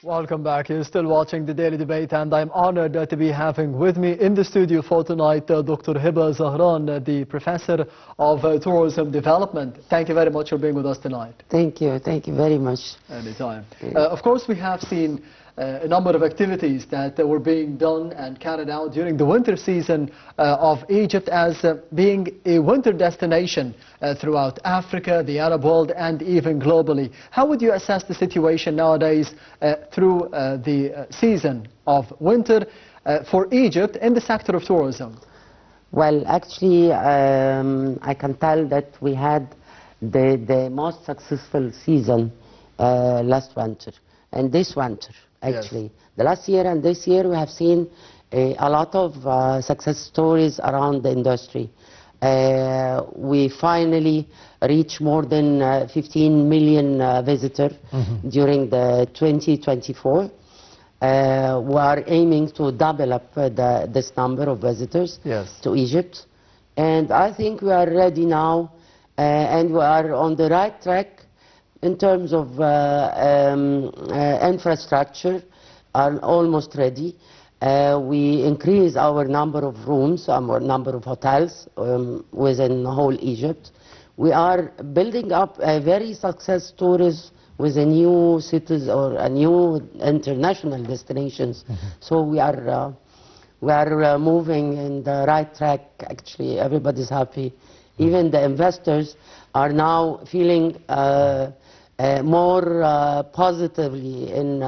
Welcome back. You're still watching the Daily Debate, and I'm honored to be having with me in the studio for tonight Dr. Heba Zahran, the Professor of Tourism Development. Thank you very much for being with us tonight. Thank you very much. Anytime. Of course, we have seen a number of activities that were being done and carried out during the winter season of Egypt as being a winter destination throughout Africa, the Arab world, and even globally. How would you assess the situation nowadays through the season of winter for Egypt in the sector of tourism? Well, actually, I can tell that we had the most successful season last winter and this winter. Actually, yes. The last year and this year we have seen a lot of success stories around the industry. We finally reached more than 15 million visitors during the 2024. We are aiming to double up this number of visitors to Egypt. And I think we are ready now and we are on the right track in terms of infrastructure, are almost ready. We increase our number of rooms, our number of hotels within the whole Egypt. We are building up a very success stories with a new cities or a new international destinations. So we are moving in the right track. Actually, everybody's happy. Even the investors are now feeling more positively in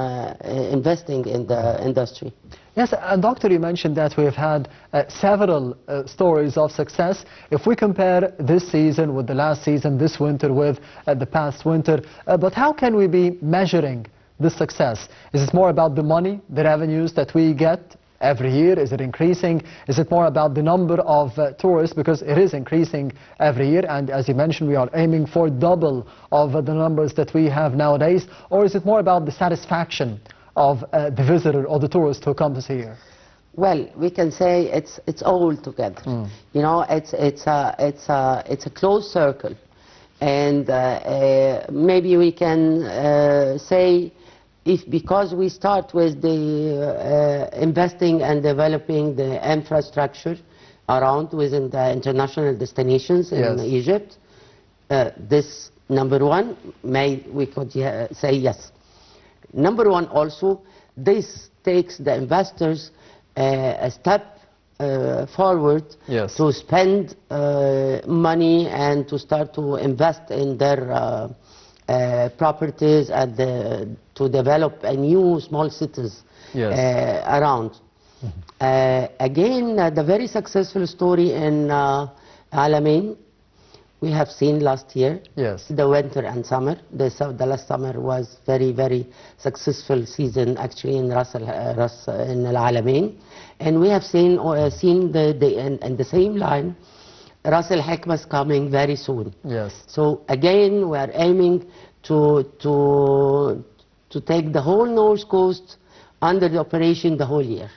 investing in the industry. Yes, and Doctor, you mentioned that we have had several stories of success. If we compare this season with the last season, this winter with the past winter, but how can we be measuring this success? Is it more about the money, the revenues that we get every year? Is it increasing? Is it more about the number of tourists? Because it is increasing every year, and as you mentioned, we are aiming for double of the numbers that we have nowadays. Or is it more about the satisfaction of the visitor or the tourist who comes here? Well, we can say it's all together. You know, it's a closed circle, and maybe we can say, because we start with the investing and developing the infrastructure around within the international destinations in Egypt, this number one, we could say yes. Number one also, this takes the investors a step forward to spend money and to start to invest in their properties and to develop a new small cities around. Again, the very successful story in Alamein we have seen last year, the winter and summer. The last summer was very successful season actually in in Alamein, and we have seen in the same line Ras Al Hikma is coming very soon. So again, we are aiming to take the whole North Coast under the operation the whole year.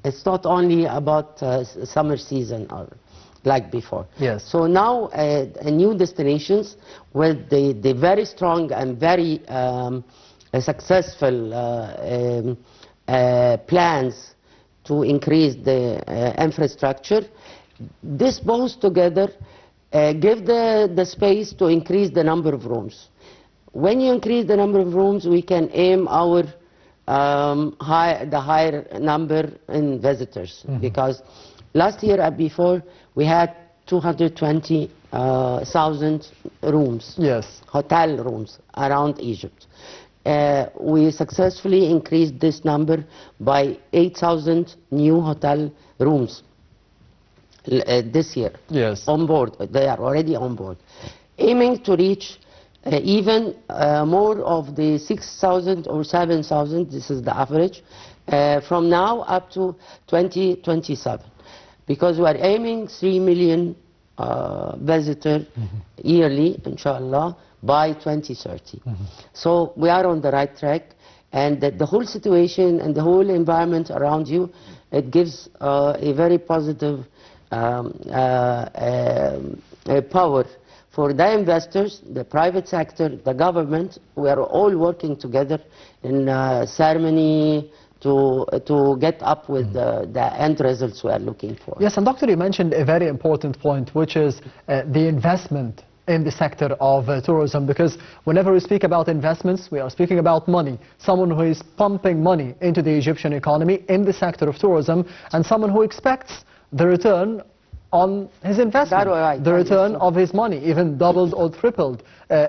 It's not only about summer season or like before. So now new destinations with the very strong and very successful plans to increase the infrastructure. This both together give the space to increase the number of rooms. When you increase the number of rooms, we can aim our the higher number in visitors, because last year and before we had 220,000 rooms, hotel rooms around Egypt. We successfully increased this number by 8,000 new hotel rooms this year. On board, they are already on board, aiming to reach even more of the 6,000 or 7,000. This is the average from now up to 2027, because we are aiming 3 million visitors yearly, inshallah, by 2030. So we are on the right track, and the whole situation and the whole environment around you, it gives a very positive power for the investors, the private sector, the government. We are all working together in ceremony to get up with the end results we are looking for. Yes, and Doctor, you mentioned a very important point, which is the investment in the sector of tourism, because whenever we speak about investments, we are speaking about money. Someone who is pumping money into the Egyptian economy in the sector of tourism, and someone who expects the return on his investment, right. the return of his money, even doubled or tripled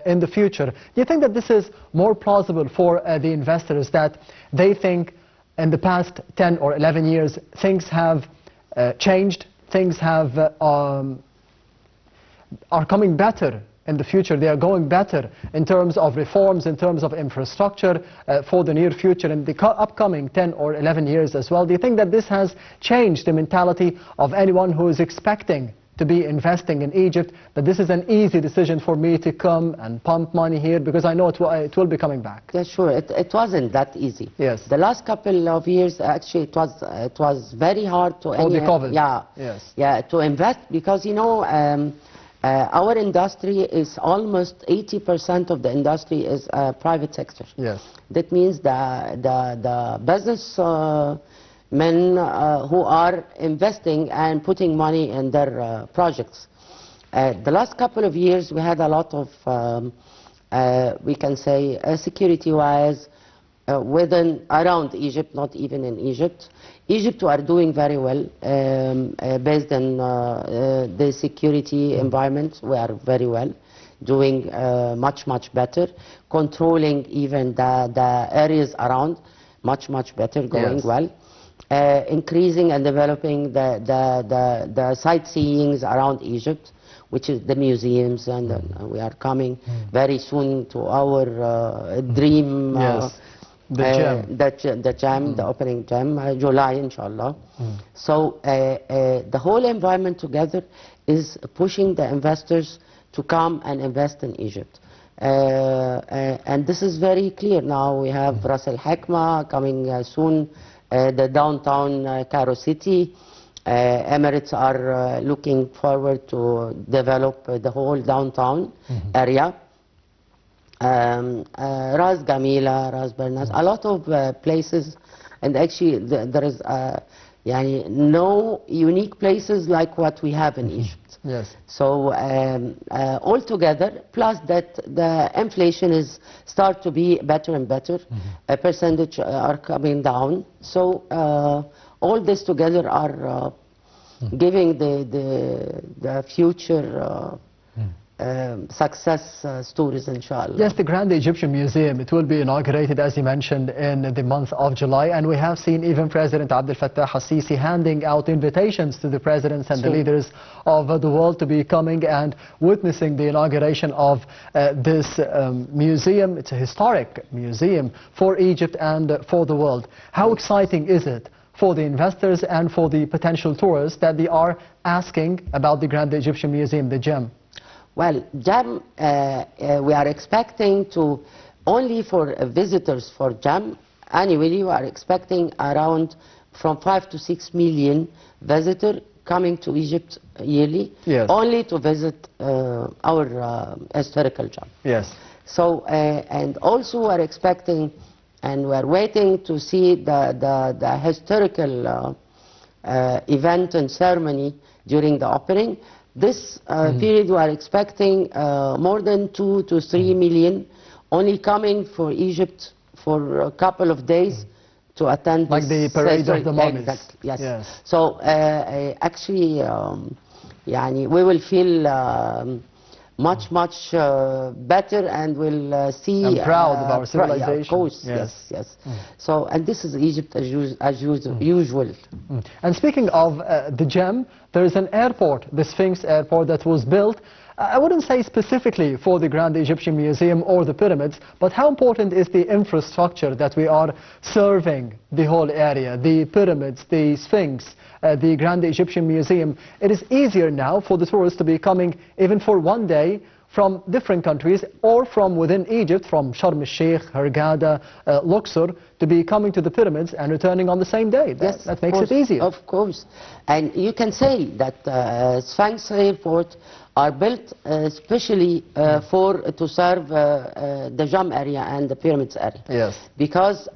in the future. Do you think that this is more plausible for the investors, that they think in the past 10 or 11 years things have changed, things have are coming better in the future, they are going better in terms of reforms, in terms of infrastructure for the near future and the upcoming 10 or 11 years as well? Do you think that this has changed the mentality of anyone who is expecting to be investing in Egypt, that this is an easy decision for me to come and pump money here because I know it will be coming back? Yeah, sure. It wasn't that easy. Yes. The last couple of years, actually, it was very hard to the COVID. Yeah. Yes. Yeah, to invest, because our industry is almost 80% of the industry is private sector. Yes. That means the business men who are investing and putting money in their projects. The last couple of years we had a lot of, we can say, security-wise, around Egypt, not even in Egypt. Egypt are doing very well based on the security environment. We are very well, doing much better, controlling even the areas around much better, going well. Increasing and developing the sightseeings around Egypt, which is the museums, and we are coming very soon to our dream. Yes. The jam, the opening jam, July, inshallah. So the whole environment together is pushing the investors to come and invest in Egypt. And this is very clear now. We have Ras Al Hikma coming soon, the downtown Cairo city. Emirates are looking forward to develop the whole downtown area. Ras Gamila, Ras Bernas, a lot of places, and actually there is no unique places like what we have in Egypt. Yes. So altogether, plus that the inflation is start to be better and better, a percentage are coming down. So all this together are giving the future success stories, inshallah. Yes, the Grand Egyptian Museum, it will be inaugurated, as you mentioned, in the month of July, and we have seen even President Abdel Fattah al-Sisi handing out invitations to the presidents and the leaders of the world to be coming and witnessing the inauguration of this museum. It's a historic museum for Egypt and for the world. How exciting is it for the investors and for the potential tourists that they are asking about the Grand Egyptian Museum, the gem? Well, JAM, we are expecting to, only for visitors for JAM, annually we are expecting around from 5 to 6 million visitors coming to Egypt yearly, only to visit our historical JAM. Yes. So, and also we are expecting, and we are waiting to see the historical event and ceremony during the opening. This period we are expecting more than 2 to 3 million only coming for Egypt for a couple of days to attend like the parade of the mummies. Exactly, yes. So actually, we will feel much better, and will see. I'm proud of our civilization. Yeah, of course, yes. So, and this is Egypt as usual. And speaking of the gem, there is an airport, the Sphinx Airport, that was built. I wouldn't say specifically for the Grand Egyptian Museum or the pyramids, but how important is the infrastructure that we are serving the whole area, the pyramids, the Sphinx, the Grand Egyptian Museum? It is easier now for the tourists to be coming even for one day from different countries or from within Egypt, from Sharm el-Sheikh, Hurghada, Luxor, to be coming to the pyramids and returning on the same day. That makes it easier. Of course. And you can say that Sphinx Airport are built especially to serve the Jam area and the pyramids area. Yes. Because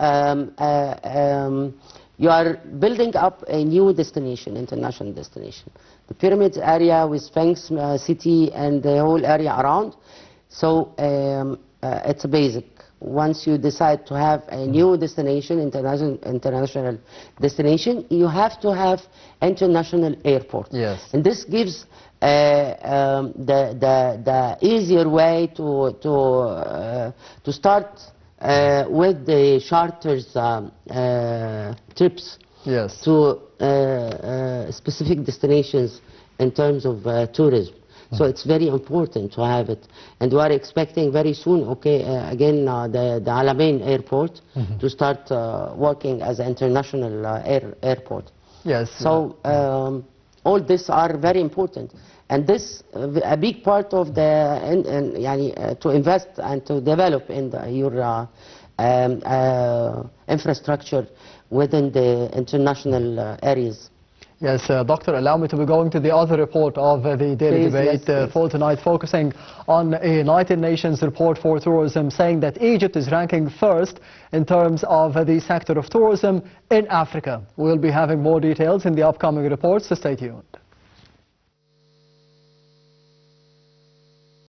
you are building up a new destination, international destination. The pyramids area with Sphinx city and the whole area around. So it's a basic. Once you decide to have a new destination, international destination, you have to have international airport. Yes. And this gives the easier way to start with the charters trips. Yes. To specific destinations in terms of tourism. So it's very important to have it. And we are expecting very soon, again, the Alamein airport to start working as an international airport. Yes. So all these are very important. And this, a big part of the, to invest and to develop in your infrastructure within the international areas. Yes, Doctor, allow me to be going to the other report of the daily debate for tonight, focusing on a United Nations report for tourism saying that Egypt is ranking first in terms of the sector of tourism in Africa. We'll be having more details in the upcoming reports, so stay tuned.